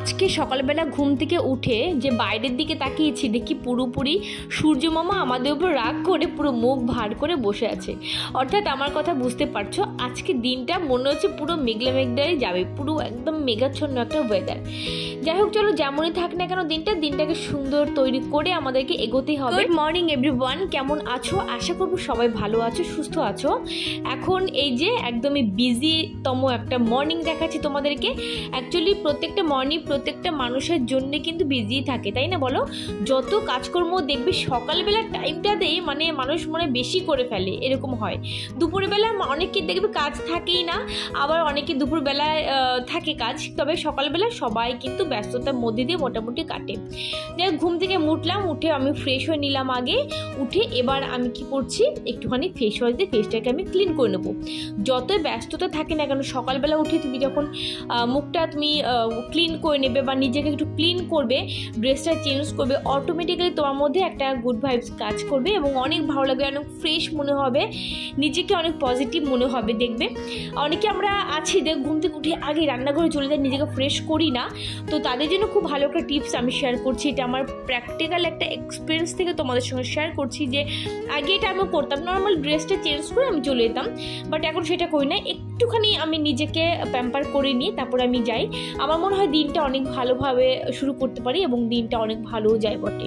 আজকে সকালবেলা ঘুম থেকে উঠে যে বাইরের দিকে তাকিয়েছি দেখি পুরোপুরি সূর্যমামা আমাদের উপর রাগ করে পুরো মুখ ভার করে বসে আছে। অর্থাৎ আমার কথা বুঝতে পারছো, আজকে দিনটা মনে হচ্ছে পুরো মেঘলা মেঘলাই যাবে, পুরো একদম মেঘাচ্ছন্ন একটা ওয়েদার। যাই হোক, চলো যেমনই থাক না কেন দিনটাকে সুন্দর তৈরি করে আমাদেরকে এগোতে হবে। গুড মর্নিং এভরিওয়ান, কেমন আছো? আশা করবো সবাই ভালো আছো, সুস্থ আছো। এখন এই যে একদমই বিজিতম একটা মর্নিং দেখাচ্ছি তোমাদেরকে। অ্যাকচুয়ালি প্রত্যেকটা মর্নিং প্রত্যেকটা মানুষের জন্য কিন্তু বিজি থাকে, তাই না বলো? যত কাজকর্ম দেখবে সকালবেলার টাইমটাতেই মানে মানুষ মনে বেশি করে ফেলে, এরকম হয়। দুপুরবেলা অনেকে দেখবে কাজ থাকেই না, আবার অনেকে দুপুরবেলায় থাকে কাজ, তবে সকালবেলা সবাই কিন্তু ব্যস্ততার মধ্যে দিয়ে মোটামুটি কাটে। যাই ঘুম থেকে উঠলাম, উঠে আমি ফ্রেশ হয়ে নিলাম আগে। উঠে এবার আমি কি করছি, একটুখানি ফেস ওয়াশ দিয়ে ফেসটাকে আমি ক্লিন করে নেবো। যতই ব্যস্ততা থাকে না কেন সকালবেলা উঠে তুমি যখন মুখটা তুমি ক্লিন করে নেবে বা নিজেকে একটু ক্লিন করবে, ড্রেসটা চেঞ্জ করবে, অটোমেটিক্যালি তোমার মধ্যে একটা গুড ভাইবস কাজ করবে এবং অনেক ভালো লাগবে, অনেক ফ্রেশ মনে হবে, নিজেকে অনেক পজিটিভ মনে হবে। দেখবে অনেকে আমরা আছি যে ঘুম থেকে উঠে আগে রান্নাঘরে চলে যাই, নিজেকে ফ্রেশ করি না। তো তাদের জন্য খুব ভালো একটা টিপস আমি শেয়ার করছি, এটা আমার প্র্যাকটিক্যাল একটা এক্সপিরিয়েন্স থেকে তোমাদের সঙ্গে শেয়ার করছি। যে আগে এটা আমি করতাম, নর্মাল ড্রেসটা চেঞ্জ করে আমি চলে যেতাম, বাট এখন সেটা করি না। একটুখানি আমি নিজেকে প্যাম্পার করে নিয়ে তারপরে আমি যাই। আমার মনে হয় দিনটা অনেক ভালোভাবে শুরু করতে পারি এবং দিনটা অনেক ভালোও যায় বটে।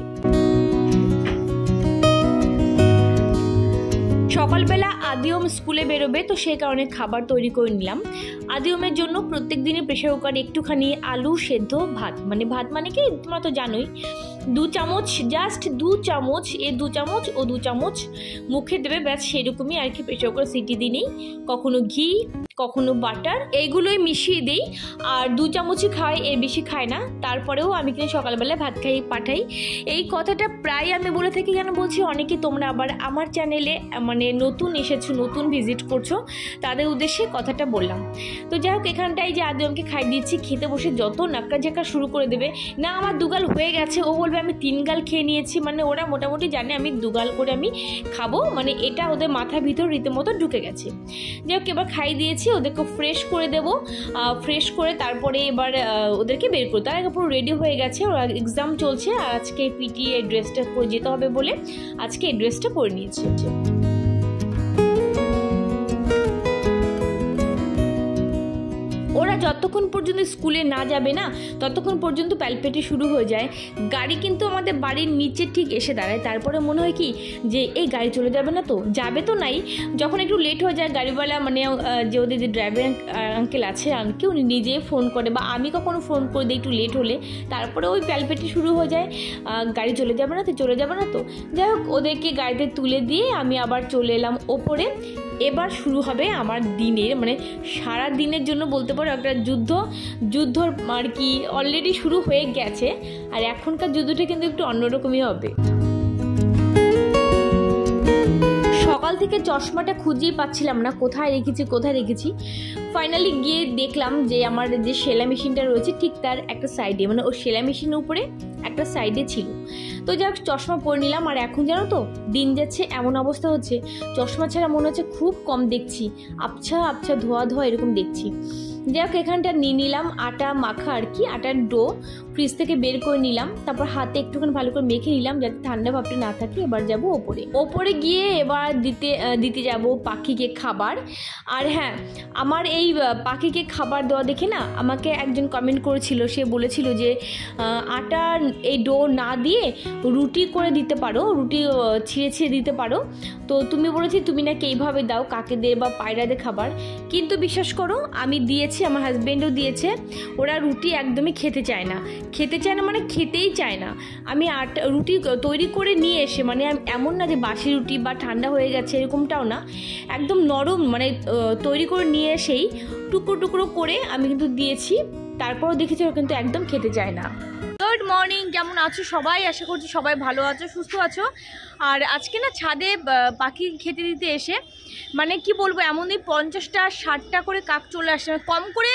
সকালবেলা আদিওম স্কুলে বেরোবে, তো সেই কারণে খাবার তৈরি করে নিলাম। আদিওমের জন্য প্রত্যেক দিনই প্রেশার কুকারে একটুখানি আলু সেদ্ধ ভাত মানে কি তোমরা তো জানোই, 2 চামচ, জাস্ট 2 চামচ, 2 চামচ ও 2 চামচ মুখে দেবে, ব্যাস সেরকমই আর কি। প্রেশার কুকার সিটি দিই নেই, কখনো ঘি কখনো বাটার, এইগুলোই মিশিয়ে দিই। আর 2 চামচই খাই, এর বেশি খাই না। তারপরেও আমি কিন্তু সকালবেলা ভাত খাই পাঠাই। এই কথাটা প্রায় আমি বলে থাকি, কেন বলছি, অনেকে তোমরা আবার আমার চ্যানেলে মানে নতুন এসেছো, নতুন ভিজিট করছো, তাদের উদ্দেশ্যে কথাটা বললাম। তো যাই হোক, এখানটাই যে আদিমকে খাই দিচ্ছি, খেতে বসে যত নাক্কা ঝাঁকা শুরু করে দেবে না, আমার 2 গাল হয়ে গেছে, ও বলবে আমি 3 গাল খেয়ে নিয়েছি। মানে ওরা মোটামুটি জানে আমি 2 গাল করে আমি খাবো, মানে এটা ওদের মাথার ভিতর রীতিমতো ঢুকে গেছে। যাই হোক, এবার খাই দিয়েছি, ওদেরকে ফ্রেশ করে দেবো। ফ্রেশ করে তারপরে এবার ওদেরকে বের করতে, তার পুরো রেডি হয়ে গেছে, ওরা এক্সাম চলছে আর আজকে পিটি এই ড্রেসটা পরে যেতে হবে বলে আজকে এই ড্রেসটা পরে নিয়েছে। ওরা যতক্ষণ পর্যন্ত স্কুলে না যাবে না ততক্ষণ পর্যন্ত প্যালপেটে শুরু হয়ে যায়। গাড়ি কিন্তু আমাদের বাড়ির নিচে ঠিক এসে দাঁড়ায়, তারপরে মনে হয় কি যে এই গাড়ি চলে যাবে না, তো যাবে তো নাই। যখন একটু লেট হয়ে যায় গাড়িওয়ালা, মানে যে ওদের যে ড্রাইভার আঙ্কেল আছে, আঙ্কেল উনি নিজে ফোন করে বা আমি কখনো ফোন করে দিই একটু লেট হলে, তারপরে ওই প্যালপেটে শুরু হয়ে যায়, গাড়ি চলে যাবে না তো। যাই হোক, ওদেরকে গাড়িতে তুলে দিয়ে আমি আবার চলে এলাম ওপরে। এবার শুরু হবে আমার দিনের, মানে সারা দিনের জন্য বলতে পারো একটা যুদ্ধ আর কি অলরেডি শুরু হয়ে গেছে। আর এখনকার যুদ্ধটা কিন্তু একটু অন্যরকমই হবে। সকাল থেকে চশমাটা খুঁজেই পাচ্ছিলাম না, কোথায় রেখেছি। ফাইনালি গিয়ে দেখলাম যে আমার যে সেলাই মেশিনটা রয়েছে ঠিক তার একটা সাইডে, মানে ওই সেলাই মেশিনের উপরে একটা সাইডে ছিল। তো যাক, চশমা পরে নিলাম। আর এখন জানো তো দিন যাচ্ছে এমন অবস্থা হচ্ছে, চশমা ছাড়া মনে হচ্ছে খুব কম দেখছি, আবছা ধোয়া এরকম দেখছি। যাই হোক, এখানটা নিয়ে নিলাম আটা মাখা আর কি, আটার ডো ফ্রিজ থেকে বের করে নিলাম, তারপর হাতে একটুখানি ভালো করে মেখে নিলাম যাতে ঠান্ডা ভাবটা না থাকে। এবার যাব ওপরে গিয়ে এবার দিতে যাব পাখিকে খাবার। আর হ্যাঁ, আমার এই পাখিকে খাবার দেওয়া দেখে না আমাকে একজন কমেন্ট করেছিল, সে বলেছিল যে আটা এই ডো না দিয়ে রুটি করে দিতে পারো, রুটি ছিঁড়ে দিতে পারো। তো তুমি বলেছি তুমি নাকি এইভাবে দাও কাকেদের বা পায়রাদের খাবার, কিন্তু বিশ্বাস করো আমি দিয়েছি, আমার হাজব্যান্ডও দিয়েছে, ওরা রুটি একদমই খেতে চায় না মানে খেতেই চায় না। আমি রুটি তৈরি করে নিয়ে এসে, মানে এমন না যে বাসি রুটি বা ঠান্ডা হয়ে গেছে এরকমটাও না, একদম নরম, মানে তৈরি করে নিয়ে এসেই টুকরো করে আমি কিন্তু দিয়েছি, তারপরও দেখেছি ও কিন্তু একদম খেতে চায় না। গুড মর্নিং, কেমন আছো সবাই? আশা করছি সবাই ভালো আছো, সুস্থ আছো। আর আজকে না ছাদে পাখি খেতে দিতে এসে মানে কি বলবো, এমনই 50টা 60টা করে কাক চলে আসে, কম করে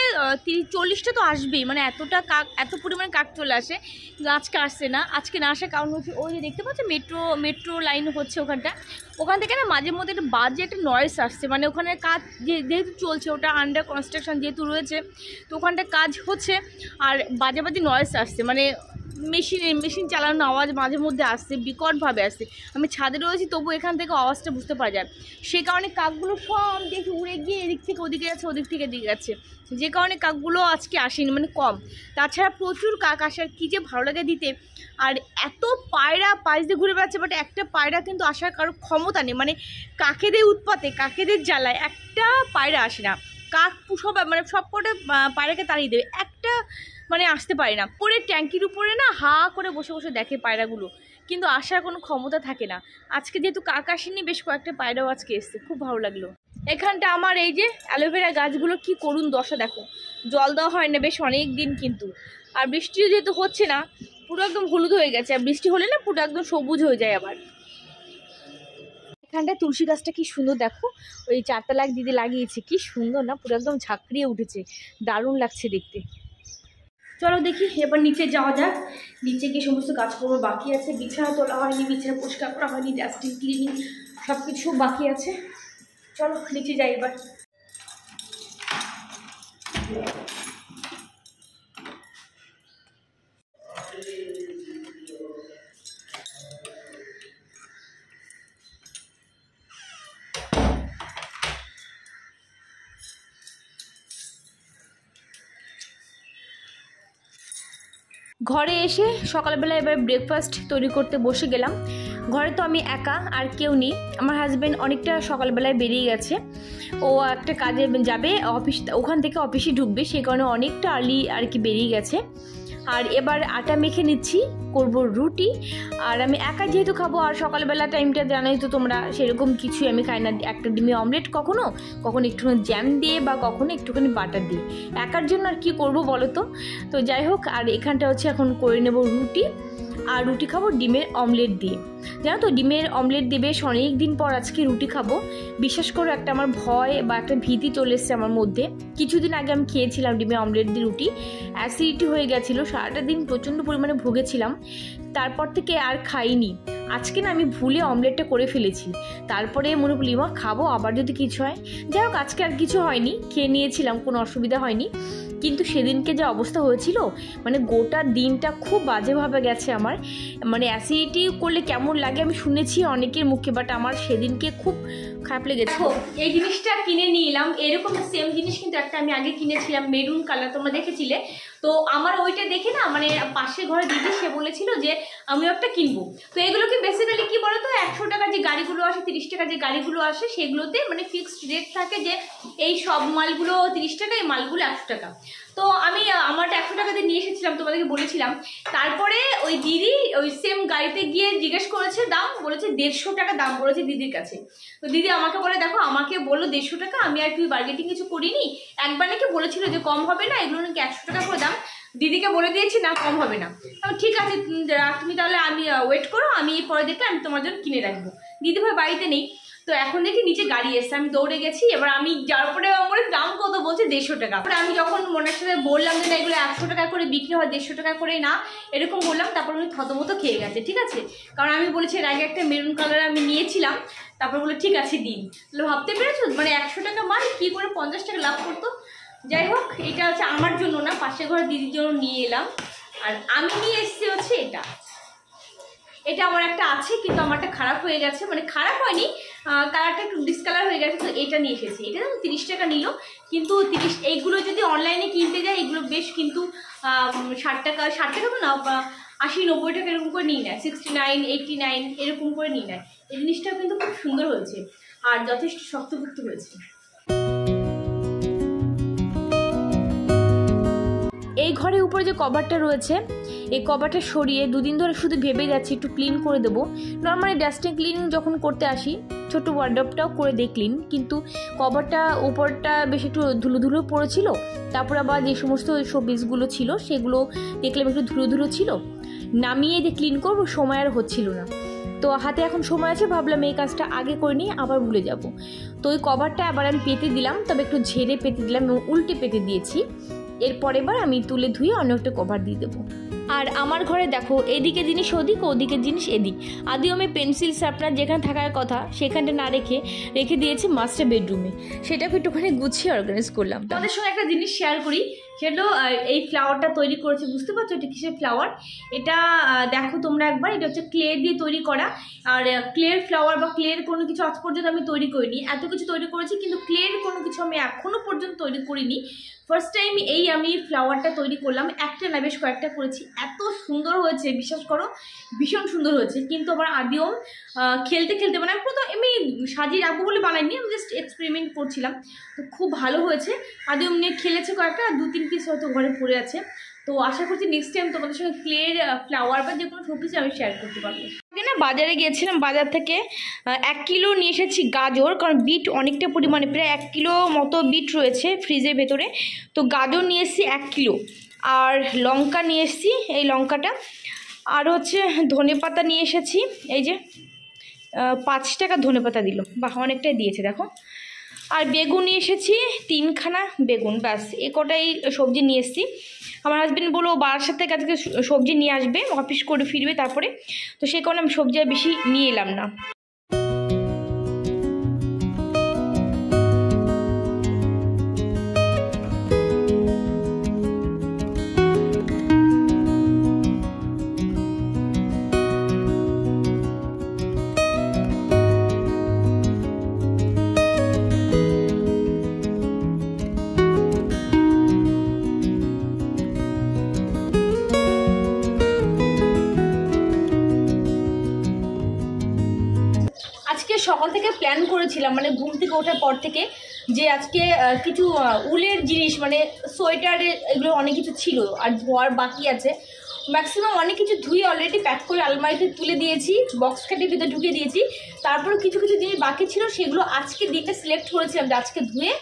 30-40টা তো আসবেই, মানে এতটা কাক, এত পরিমাণে কাক চলে আসে। আজকে আসছে না, আজকে না আসার কারণ হচ্ছে ওই যে দেখতে পাচ্ছ মেট্রো লাইন হচ্ছে ওখান থেকে না মাঝে মধ্যে একটা বাজে একটা নয়েস আসছে, মানে ওখানে কাজ যেহেতু চলছে, ওটা আন্ডার কনস্ট্রাকশন যেহেতু রয়েছে, তো ওখানটা কাজ হচ্ছে আর বাজে বাজে নয়েস আসছে, মানে মেশিন চালানোর আওয়াজ মাঝে মধ্যে আসছে, বিকটভাবে আসছে। আমি ছাদে রয়েছি তবু এখান থেকে আওয়াজটা বুঝতে পারা যায়। সে কারণে কাকগুলো সব দেখি উড়ে গিয়ে এদিক থেকে ওদিকে যাচ্ছে, ওদিক থেকে এদিকে যাচ্ছে, যে কারণে কাকগুলো আজকে আসেনি, মানে কম। তাছাড়া প্রচুর কাক আসার কী যে ভালো লাগে দিতে। আর এত পায়রা পাশ দিয়ে ঘুরে বেড়াচ্ছে, বাট একটা পায়রা কিন্তু আসার কারোর ক্ষমতা নেই, মানে কাকেদের উৎপাতে, কাকেদের জ্বালায় একটা পায়রা আসে না। কাক সব মানে সব কটা পায়রাকে তাড়িয়ে দেবে, একটা মানে আসতে পারে না। পরে ট্যাঙ্কির উপরে না হা করে বসে বসে দেখে পায়রাগুলো, কিন্তু আসার কোনো ক্ষমতা থাকে না। আজকে যেহেতু কাক আসেনি, বেশ কয়েকটা পায়রাও আজকে এসছে, খুব ভালো লাগলো। এখানটা আমার এই যে অ্যালোভেরা গাছগুলো কি করুন দশা দেখো, জল দেওয়া হয় না বেশ অনেক দিন, কিন্তু আর বৃষ্টিও যেহেতু হচ্ছে না, পুরো একদম হলুদ হয়ে গেছে, আর বৃষ্টি হলে না পুরো একদম সবুজ হয়ে যায়। আবার এখানটায় তুলসী গাছটা কি সুন্দর দেখো, ওই 4 তলা এক দিদি লাগিয়েছে, কি সুন্দর না, পুরো একদম ঝাঁকড়িয়ে উঠেছে, দারুণ লাগছে দেখতে। চলো দেখি এবার নিচে যাওয়া যাক। নিচে গিয়ে সমস্ত কাজকর্ম বাকি আছে, বিছানা তোলা হয়নি, বিছানা পরিষ্কার করা হয়নি, ডাস্টিং ক্লিনিং সব কিছু বাকি আছে। চলো নিচে যাই এবার। ঘরে এসে সকালবেলা এবার ব্রেকফাস্ট তৈরি করতে বসে গেলাম। ঘরে তো আমি একা, আর কেউ নেই। আমার হাজব্যান্ড অনেকটা সকালবেলায় বেরিয়ে গেছে, ও একটা কাজে যাবে অফিস, ওখান থেকে অফিসে ঢুকবে, সেই কারণে অনেকটা আর্লি আর কি বেরিয়ে গেছে। আর এবার আটা মেখে নিচ্ছি, করব রুটি। আর আমি একা যেহেতু খাবো, আর সকালবেলা টাইমটা জানাই তো তোমরা, সেরকম কিছুই আমি খাই না। একটা ডিমে অমলেট কখনো একটুখানি জ্যাম দিয়ে, বা কখনো একটুখানি বাটার দিয়ে, একার জন্য আর কি করব বলো তো। তো যাই হোক, আর এখানটা হচ্ছে এখন করে নেব রুটি, আর রুটি খাবো ডিমের অমলেট দিয়ে। জানো তো, ডিমের অমলেট দিয়ে বেশ অনেক দিন পর আজকে রুটি খাবো। বিশ্বাস করো, একটা আমার ভয় বা একটা ভীতি চলে এসছে আমার মধ্যে। কিছুদিন আগে আমি খেয়েছিলাম ডিমের অমলেট দিয়ে রুটি, অ্যাসিডিটি হয়ে গেছিলো, সারাটা দিন প্রচণ্ড পরিমাণে ভুগেছিলাম, তারপর থেকে আর খাইনি। আজকে না আমি ভুলে অমলেটটা করে ফেলেছি, তারপরে মনে করলি মা খাবো, আবার যদি কিছু হয়। যাই হোক, আজকে আর কিছু হয়নি, খেয়ে নিয়েছিলাম, কোনো অসুবিধা হয়নি। কিন্তু সেদিনকে যে অবস্থা হয়েছিল, মানে গোটা দিনটা খুব বাজেভাবে গেছে আমার। মানে অ্যাসিডিটি করলে কেমন লাগে আমি শুনেছি অনেকের মুখে, বাট আমার সেদিনকে খুব খারাপ লেগেছে। এই জিনিসটা কিনে নিয়ে এলাম, এরকম সেম জিনিস কিন্তু একটা আমি আগে কিনেছিলাম, মেরুন কালার, তোমরা দেখেছিলে তো। আমার ওইটা দেখে না, মানে পাশের ঘরে দিদি, সে বলেছিল যে আমিও একটা কিনবো। তো এগুলোকে বেসিক্যালি কি বলো তো, 100 টাকা যে গাড়িগুলো আসে, 30 টাকা যে গাড়িগুলো আসে, সেগুলোতে মানে ফিক্সড রেট থাকে যে এই সব মালগুলো 30 টাকা, এই মালগুলো 100 টাকা। তো আমি আমারটা 100 টাকা দিয়ে নিয়ে এসেছিলাম, তোমাদেরকে বলেছিলাম। তারপরে ওই দিদি ওই সেম গাড়িতে গিয়ে জিজ্ঞেস করেছে দাম, বলেছে 150 টাকা দাম বলেছে দিদির কাছে। তো দিদি আমাকে বলে, দেখো আমাকে বললো 150 টাকা, আমি আর কি বার্গেটিং কিছু করিনি। একবার নাকি বলেছিল যে কম হবে না, এগুলো নাকি 100 টাকা করে দাম। দিদিকে বলে দিয়েছি না, কম হবে না। ঠিক আছে তুমি তাহলে, আমি ওয়েট করো, আমি পরে দেখে আমি তোমার জন্য কিনে রাখবো। দিদিভাই বাড়িতে নেই, তো এখন দেখি নিচে গাড়ি এসছে, আমি দৌড়ে গেছি। এবার আমি যাওয়ার পরে আমার দাম কত বলছে, 150 টাকা। আমি যখন মনের সাথে বললাম যে না এগুলো 100 টাকা করে বিক্রি হয়, 150 টাকা করে না, এরকম বললাম, তারপর উনি থতমতো খেয়ে গেছে। ঠিক আছে, কারণ আমি বলেছি এর আগে একটা মেরুন কালার আমি নিয়েছিলাম, তারপর বলে ঠিক আছে দিন। তাহলে ভাবতে পেরেছো, মানে 100 টাকা মাল কি করে 50 টাকা লাভ করতো। যাই হোক, এটা হচ্ছে আমার জন্য না, পাশের ঘরে দিদির জন্য নিয়ে এলাম। আর আমি নিয়ে এসেছি হচ্ছে এটা আমার একটা আছে, কিন্তু আমারটা খারাপ হয়ে গেছে, মানে খারাপ হয়নি, কালারটা একটু ডিসকালার হয়ে গেছে। তো এটা নিয়ে এসেছি, এটা 30 টাকা নিল, কিন্তু এইগুলো যদি অনলাইনে কিনতে যায়, এগুলো বেশ কিন্তু 60 টাকা তো না, 80-90 টাকা এরকম করে নিয়ে নেয়, 69-89 এরকম করে নিয়ে নেয়। এই জিনিসটাও কিন্তু খুব সুন্দর হয়েছে, আর যথেষ্ট শক্তপোক্ত হয়েছে। এই ঘরের উপরে যে কভারটা রয়েছে, এই কভারটা সরিয়ে 2 দিন ধরে শুধু ভেবে যাচ্ছি একটু ক্লিন করে দেবো। নর্মালি ডাস্টিং ক্লিনিং যখন করতে আসি, ছোট ওয়ার্ডরোবটাও করে দিই ক্লিন, কিন্তু কভারটা উপরটা বেশ একটু ধুলো পড়েছিল। তারপর আবার যে সমস্ত শোপিসগুলো ছিল, সেগুলো দেখলাম একটু ধুলো ছিল, নামিয়ে দিয়ে ক্লিন করবো, সময় আর হচ্ছিল না। তো হাতে এখন সময় আছে, ভাবলাম এই কাজটা আগে করে নিই, আবার ভুলে যাব। তো ওই কভারটা আবার আমি পেতে দিলাম, তবে একটু ঝেড়ে পেতে দিলাম এবং উল্টে পেতে দিয়েছি। এরপর এবার আমি তুলে ধুয়ে অন্য একটা কভার দিয়ে দেবো। আর আমার ঘরে দেখো, এদিকে জিনিস ওদিক, ওদিকে জিনিস এদিক। আদিও আমি পেন্সিল শার্পনার যেখানে থাকার কথা সেখানটা না রেখে দিয়েছি মাস্টার বেডরুমে। সেটাকে একটুখানি গুছিয়ে অর্গানাইজ করলাম। তোমাদের সঙ্গে একটা জিনিস শেয়ার করি, সেটা এই ফ্লাওয়ারটা তৈরি করেছি। বুঝতে পারছো এটা কিসের ফ্লাওয়ার? এটা দেখো তোমরা একবার, এটা হচ্ছে ক্লে দিয়ে তৈরি করা। আর ক্লের ফ্লাওয়ার বা ক্লের কোনো কিছু আজ পর্যন্ত আমি তৈরি করিনি। এত কিছু তৈরি করেছি কিন্তু ক্লের কোনো কিছু আমি এখনও পর্যন্ত তৈরি করিনি। ফার্স্ট টাইম আমি ফ্লাওয়ারটা তৈরি করলাম। একটা না, বেশ কয়েকটা করেছি, এত সুন্দর হয়েছে বিশ্বাস করো, ভীষণ সুন্দর হয়েছে। কিন্তু আমার আদিও খেলতে মানে আমি প্রথম এমনি সাজিয়ে রাখবো বলে বানাইনি, আমি জাস্ট এক্সপেরিমেন্ট করছিলাম। তো খুব ভালো হয়েছে। আদিও নিয়ে খেলেছে কয়েকটা, 2-3 পিস হয়তো ঘরে পড়ে আছে। তো আশা করছি নেক্সট টাইম তোমাদের সঙ্গে ক্লের ফ্লাওয়ার বা যে কোনো শোপিস আমি শেয়ার করতে পারবো। না, বাজারে গিয়েছিলাম, বাজার থেকে 1 কিলো নিয়ে এসেছি গাজর, কারণ বিট অনেকটা পরিমাণে, প্রায় 1 কিলো মতো বিট রয়েছে ফ্রিজের ভেতরে। তো গাজর নিয়ে এসেছি 1 কিলো, আর লঙ্কা নিয়ে এসেছি, এই লঙ্কাটা, আর হচ্ছে ধনেপাতা নিয়ে এসেছি। এই যে 5 টাকা ধনেপাতা দিল, বাহ অনেকটাই দিয়েছে দেখো। আর বেগুন নিয়ে এসেছি 3খানা বেগুন, ব্যাস এ কটাই সবজি নিয়ে এসেছি। আমার হাজব্যান্ড বললো বারাসাত থেকে আজকে সবজি নিয়ে আসবে, অফিস করে ফিরবে তারপরে, তো সেই কারণে আমি সবজি আর বেশি নিয়ে এলাম না। সকাল থেকে প্ল্যান করেছিলাম, মানে ঘুম থেকে ওঠার পর থেকে, যে আজকে কিছু উলের জিনিস, মানে সোয়েটারের এগুলো অনেক কিছু ছিল আর ধোয়ার বাকি আছে। ম্যাক্সিমাম অনেক কিছু ধুয়ে অলরেডি প্যাক করে আলমারিতে তুলে দিয়েছি, বক্স খাটির ভিতরে ঢুকিয়ে দিয়েছি। তারপরে কিছু জিনিস বাকি ছিল, সেগুলো আজকে দিনে সিলেক্ট করেছিলাম যে আজকে ধুয়ে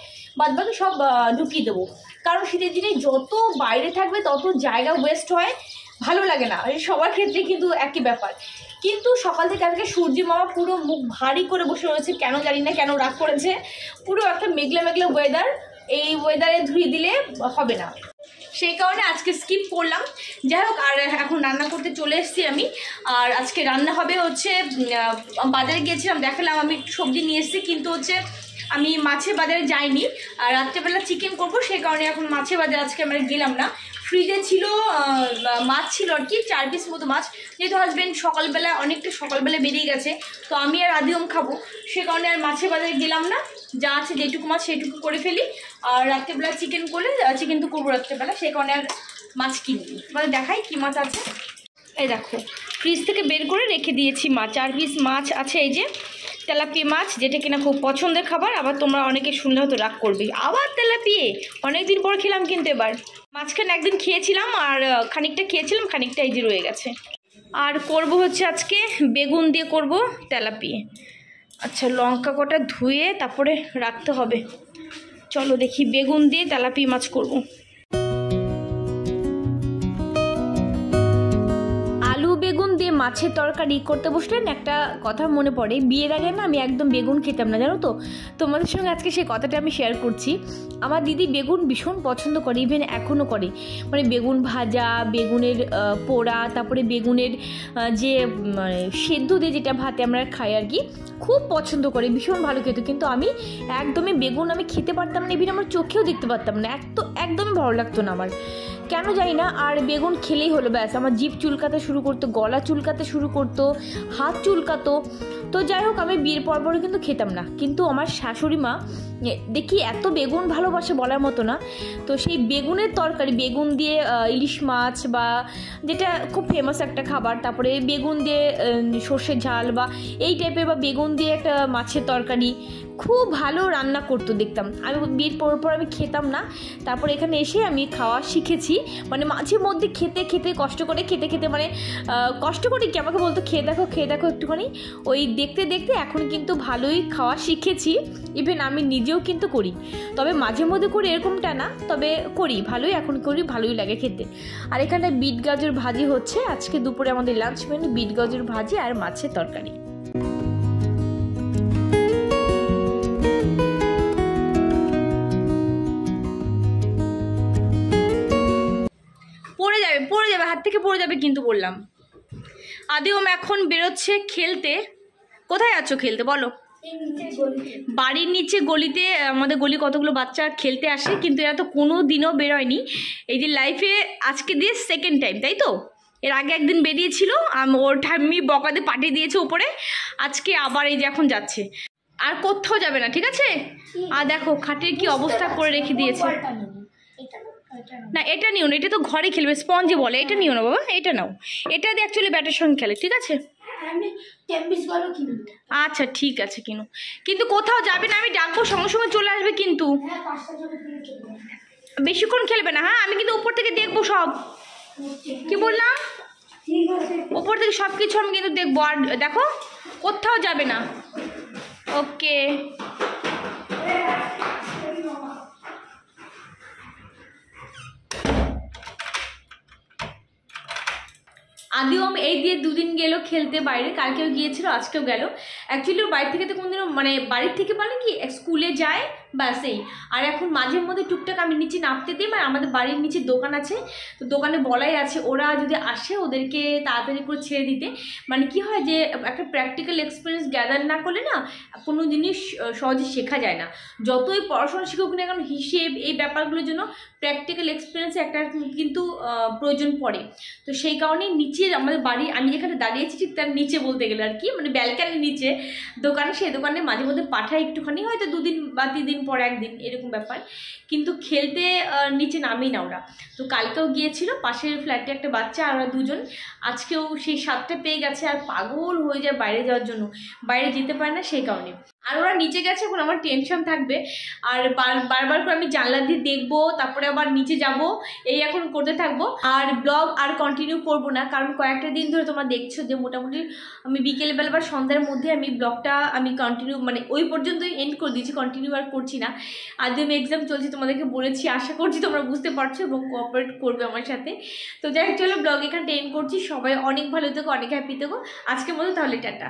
বাদবাকি সব ঢুকিয়ে দেবো। কারণ শীতের জিনিস যত বাইরে থাকবে তত জায়গা ওয়েস্ট হয়, ভালো লাগে না। সবার ক্ষেত্রে কিন্তু একই ব্যাপার। কিন্তু সকাল থেকে আজকে সূর্য মামা পুরো মুখ ভারী করে বসে রয়েছে, কেন জানি না, কেন রাগ করেছে। পুরো একটা মেঘলা ওয়েদার, এই ওয়েদারে ধুয়ে দিলে হবে না, সেই কারণে আজকে স্কিপ করলাম। যাই হোক, আর এখন রান্না করতে চলে এসেছি আমি। আর আজকে রান্না হবে হচ্ছে, বাজারে গিয়েছিলাম, দেখালাম আমি সবজি নিয়ে এসেছি, কিন্তু হচ্ছে আমি মাছের বাজারে যাইনি। আর রাত্রেবেলা চিকেন করবো, সেই কারণে এখন মাছের বাজারে আজকে আমরা গেলাম না। ফ্রিজে ছিল মাছ ছিল আর কি, 4 পিস মতো মাছ। যেহেতু হাজব্যান্ড অনেকটা সকালবেলা বেরিয়ে গেছে, তো আমি আর আদিওম খাবো, সে কারণে আর মাছের বাজারে গেলাম না। যা আছে যেটুকু মাছ সেইটুকু করে ফেলি। আর রাত্রেবেলা চিকেন করলে চিকেন তো করবো রাত্রেবেলা, সেই কারণে আর মাছ কিনি। মানে দেখাই কী মাছ আছে। এই দেখো, ফ্রিজ থেকে বের করে রেখে দিয়েছি মাছ, 4 পিস মাছ আছে। এই যে তেলাপিয়া মাছ, যেটা কিনা খুব পছন্দের খাবার। আবার তোমরা অনেকে শুনলে হয়তো রাগ করবে, আবার তেলাপিয়া, অনেকদিন পর খেলাম কিন্তু এবার। মাঝখানে একদিন খেয়েছিলাম, আর খানিকটা খেয়েছিলাম, খানিকটা এই যে রয়ে গেছে। আর করব হচ্ছে আজকে বেগুন দিয়ে করব তেলাপিয়া। আচ্ছা, লঙ্কা কটা ধুয়ে তারপরে রাখতে হবে। চলো দেখি, বেগুন দিয়ে তেলাপিয়া মাছ করব। বেগুন দিয়ে মাছের তরকারি করতে বসলেন, একটা কথা মনে পড়ে। বিয়ের আগে না আমি একদম বেগুন খেতাম না, জানো তো। তোমাদের সঙ্গে আজকে সেই কথাটা আমি শেয়ার করছি। আমার দিদি বেগুন ভীষণ পছন্দ করে, ইভেন এখনও করে। মানে বেগুন ভাজা, বেগুনের পোড়া, তারপরে বেগুনের যে মানে সেদ্ধ দিয়ে যেটা ভাতে আমরা খাই আর কি, খুব পছন্দ করে, ভীষণ ভালো খেত। কিন্তু আমি একদমই বেগুন আমি খেতে পারতাম না, ইভেন আমার চোখেও দেখতে পারতাম না, একদমই ভালো লাগতো না আমার, কেন জানি না। আর বেগুন খেলেই হলো ব্যাস, আমার জিভ চুলকাতে শুরু করতো, গলা চুলকাতে শুরু করতো, হাত চুলকাতো। তো যাই হোক, আমি বিয়ের পরে কিন্তু খেতাম না। কিন্তু আমার শাশুড়ি মা দেখি এত বেগুন ভালোবাসে বলার মতো না। তো সেই বেগুনের তরকারি, বেগুন দিয়ে ইলিশ মাছ, বা যেটা খুব ফেমাস একটা খাবার, তারপরে বেগুন দিয়ে সর্ষের ঝাল বা এই টাইপের, বা বেগুন দিয়ে একটা মাছের তরকারি, খুব ভালো রান্না করতো দেখতাম। আমি বিয়ের পর আমি খেতাম না, তারপর এখানে এসে আমি খাওয়া শিখেছি। মানে মাঝে মধ্যে খেতে খেতে কষ্ট করে খেতে মানে কষ্ট করে কি আমাকে বলতো খেয়ে দেখো একটুখানি, ওই দেখতে দেখতে এখন কিন্তু ভালোই খাওয়া শিখেছি। ইভেন আমি নিজেও কিন্তু করি, তবে মাঝে মধ্যে করি এরকমটা না, তবে করি ভালোই, এখন করি, ভালোই লাগে খেতে। আর এখানে বিট গাজর ভাজি হচ্ছে, আজকে দুপুরে আমাদের লাঞ্চ মেনু বিট গাজর ভাজি আর মাছের তরকারি। পড়ে যাবে হাত থেকে পড়ে যাবে কিন্তু বললাম। আদিওম এখন বেরোচ্ছে খেলতে। কোথায় আছো খেলতে বলো? বাড়ির নিচে গলিতে, আমাদের গলি কতগুলো বাচ্চা খেলতে আসে, কিন্তু এরা তো কোনো দিনও বেরোয়নি। এই যে লাইফে আজকে দিয়ে সেকেন্ড টাইম, তাই তো? এর আগে একদিন বেরিয়েছিল, ওর ঠাম্মি বকাতে পাঠিয়ে দিয়েছে উপরে, আজকে আবার এই যে এখন যাচ্ছে। আর কোথাও যাবে না, ঠিক আছে? আর দেখো খাটের কি অবস্থা করে রেখে দিয়েছে। না এটা নিও না, এটা তো ঘরে খেলবে, স্পঞ্জে বলে, এটা নিও না বাবা, এটা নাও। এটা দিয়ে অ্যাকচুয়ালি ব্যাটের সঙ্গে খেলে, ঠিক আছে? আচ্ছা ঠিক আছে কিনো, কিন্তু কোথাও যাবে না, আমি ডাকবো সঙ্গে সঙ্গে চলে আসবে কিন্তু। বেশিক্ষণ খেলবে না, হ্যাঁ? আমি কিন্তু উপর থেকে দেখবো সব। কি বললাম? উপর থেকে সব কিছু আমি কিন্তু দেখবো, আর দেখো কোথাও যাবে না। ওকে। আদিওম এই দিয়ে দুদিন গেল খেলতে বাইরে, কালকেও গিয়েছিল, আজকেও গেল। অ্যাকচুয়ালি ওর বাড়ি থেকে তো কোনোদিনও, মানে বাড়ির থেকে মানে কি স্কুলে যায় ব্যাস এই। আর এখন মাঝে মধ্যে টুকটাক আমি নিচে নামতে দিই, মানে আমাদের বাড়ির নিচে দোকান আছে, তো দোকানে বলাই আছে ওরা যদি আসে ওদেরকে তাড়াতাড়ি করে ছেড়ে দিতে। মানে কি হয় যে একটা প্র্যাকটিক্যাল এক্সপিরিয়েন্স গ্যাদার না করলে না কোনো জিনিস সহজে শেখা যায় না। যতই পড়াশোনা শিখুক না কারণ হিসেব এই ব্যাপারগুলোর জন্য প্র্যাকটিক্যাল এক্সপিরিয়েন্স একটা কিন্তু প্রয়োজন পড়ে। তো সেই কারণে নিচে আমাদের বাড়ি, আমি যেখানে দাঁড়িয়েছি ঠিক তার নিচে বলতে গেলে আর কি, মানে ব্যালকানির নিচে দোকানে, সেই দোকানে মাঝে মধ্যে পাঠায় একটুখানি, হয়তো 2 দিন বা 3 দিন পর একদিন এরকম ব্যাপার, কিন্তু খেলতে নিচে নামেই না ওরা। তো কালকেও গিয়েছিল, পাশের ফ্ল্যাটে একটা বাচ্চা আর ওরা দুজন, আজকেও সেই স্বাদটা পেয়ে গেছে, আর পাগল হয়ে যায় বাইরে যাওয়ার জন্য, বাইরে যেতে পারে না সেই কারণে। আর ওরা নিচে গেছে, এখন আমার টেনশন থাকবে, আর বারবার করে আমি জানলা দিয়ে দেখবো, তারপরে আবার নিচে যাব, এই এখন করতে থাকবো। আর ব্লগ আর কন্টিনিউ করবো না, কারণ কয়েকটা দিন ধরে তোমরা দেখছো যে মোটামুটি আমি বিকেলবেলা বা সন্ধ্যার মধ্যে আমি ব্লগটা আমি কন্টিনিউ, মানে ওই পর্যন্তই এন্ড করে দিয়েছি, কন্টিনিউ আর করছি না। আর আমি এক্সাম চলছে তোমাদেরকে বলেছি, আশা করছি তোমরা বুঝতে পারছো এবং কোঅপারেট করবে আমার সাথে। তো যাই হোক চলো ব্লগ এখানটা এন্ড করছি, সবাই অনেক ভালো থেকো, অনেক হ্যাপি থেকো, আজকের মতো তাহলে টাটা।